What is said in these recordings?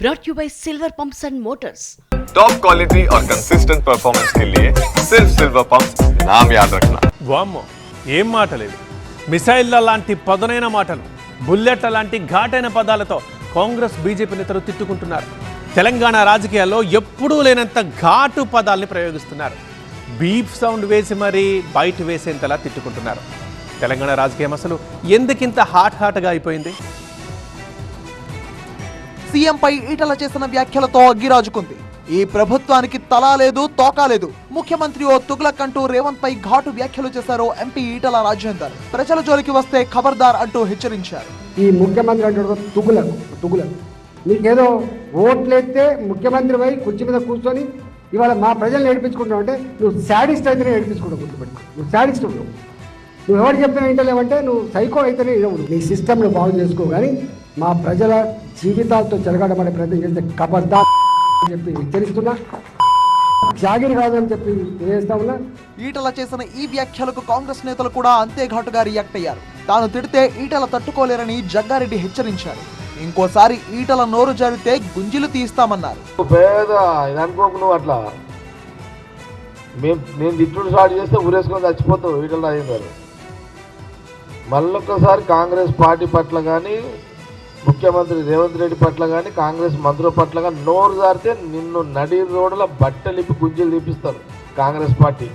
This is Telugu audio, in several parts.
brought you by Silver Pumps and Motors. Top quality और कंसिस्टेंट परफॉर्मेंस के लिए सिर्फ सिल्वर पंप्स नाम याद रखना। వామ్మో ఏం మాటలేవి, మిసైల్ల లాంటి పదునైన మాటలు, బుల్లెట్ల లాంటి ఘాటైన పదాలతో కాంగ్రెస్ బీజేపీ నేతలు తిట్టుకుంటున్నారు. తెలంగాణ రాజకీయాల్లో ఎప్పుడూ లేనంత ఘాటు పదాల్ని ప్రయోగిస్తున్నారు. బీప్ సౌండ్ వేసి మరీ బయట వేసేంతలా తిట్టుకుంటున్నారు. తెలంగాణ రాజకీయం అసలు ఎందుకింత హాట్గా అయిపోయింది? సీఎంపై ఈటల చేసిన వ్యాఖ్యలతో అగ్గిరాజుకుంది. ఈ ప్రభుత్వానికి తలా లేదు, తోకా లేదు. ముఖ్యమంత్రి ఓ తుగ్లక్ అంటూ రేవంత్ పై ఘాటు వ్యాఖ్యలు చేశారు ఎంపీ ఈటల రాజేందర్. ప్రజల జోలికి వస్తే ఖబర్దార్ అంటూ హెచ్చరించారు. ఈ ముఖ్యమంత్రి అంటాడు తుగులకు నీకేదో ఓట్లేస్తే ముఖ్యమంత్రి పై కుర్చీ మీద కూర్చొని ఇవాళ మా ప్రజల్ని ఏడిపించుకుంటావు అంటే నువ్వు శాడిస్ట్ అయితేనే ఏడిపించుకుంటావు. గుర్తుపెట్టుకో, నువ్వు శాడిస్ట్ ఉండవు. నువ్వు ఎవరు చెప్పినా వింటలేవంటే నువ్వు సైకో అయితేనే ఇవ్వడు. నీ సిస్టమ్ను బాగు చేసుకో, కానీ మా ప్రజల జీవితాలతో చెలగాడమనే ప్రయత్నం చేస్తే ఖబర్దార్ చెప్పి హెచ్చరిస్తున్నా. జాగిరి కాదని చెప్పి తెలియజేస్తా ఉన్నా. ఈటల చేసిన ఈ వ్యాఖ్యలకు కాంగ్రెస్ నేతలు కూడా అంతే ఘాటుగా రియాక్ట్ అయ్యారు. తాను తిడితే ఈటల తట్టుకోలేరని జగ్గారెడ్డి హెచ్చరించారు. ఇంకోసారి ఈటల నోరు జారితే గుంజిలు తీస్తామన్నారు. అనుకోకు అట్లా నేను తిట్టుడు స్టార్ట్ చేస్తే ఊరేసుకొని చచ్చిపోతావు ఈటల రాజేందర్. మళ్ళొక్కసారి కాంగ్రెస్ పార్టీ పట్ల కానీ ముఖ్యమంత్రి రేవంత్ రెడ్డి పట్ల కానీ కాంగ్రెస్ మంత్రుల పట్ల కానీ నోరు జారితే నిన్ను నడి రోడ్ల బట్టలిప్పి గుంజలు తీపిస్తారు కాంగ్రెస్ పార్టీ.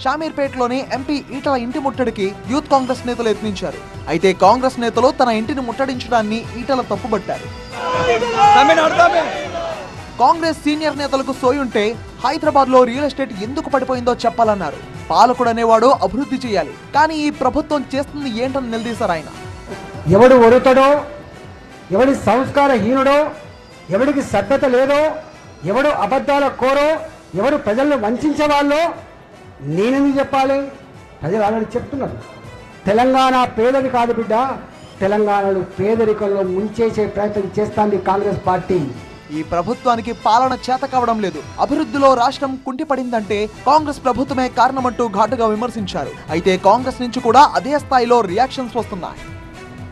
షామీర్పేటలోని ఎంపీ ఈటల ఇంటి ముట్టడికి యూత్ కాంగ్రెస్ నేతలు యత్నించారు. అయితే కాంగ్రెస్ నేతలు తన ఇంటిని ముట్టడించడాన్ని ఈటల తప్పుబట్టారు. కాంగ్రెస్ సీనియర్ నేతలకు సోయుంటే హైదరాబాద్ లో రియల్ ఎస్టేట్ ఎందుకు పడిపోయిందో చెప్పాలన్నారు. పాలకుడు అనేవాడు అభివృద్ధి చేయాలి, కానీ ఈ ప్రభుత్వం చేస్తుంది ఏంటని నిలదీశారు ఆయన. ఎవడు ఒరుతాడో, ఎవడి సంస్కారహీనుడో, ఎవడికి శ్రద్ధత లేదో, ఎవడు అబద్ధాల కోరో, ఎవడు ప్రజలను వంచే వాళ్ళో నేనెందుకు చెప్పాలి? ప్రజలు ఆల్రెడీ చెప్తున్నారు. తెలంగాణ పేదది కాదు బిడ్డ, తెలంగాణను పేదరికంలో ముంచేసే ప్రయత్నం చేస్తాంది కాంగ్రెస్ పార్టీ. ఈ ప్రభుత్వానికి పాలన చేత కావడం లేదు, అభివృద్ధిలో రాష్ట్రం కుంటిపడిందంటే కాంగ్రెస్ ప్రభుత్వమే కారణమంటూ ఘాటుగా విమర్శించారు. అయితే కాంగ్రెస్ నుంచి కూడా అదే స్థాయిలో రియాక్షన్స్ వస్తున్నాయి.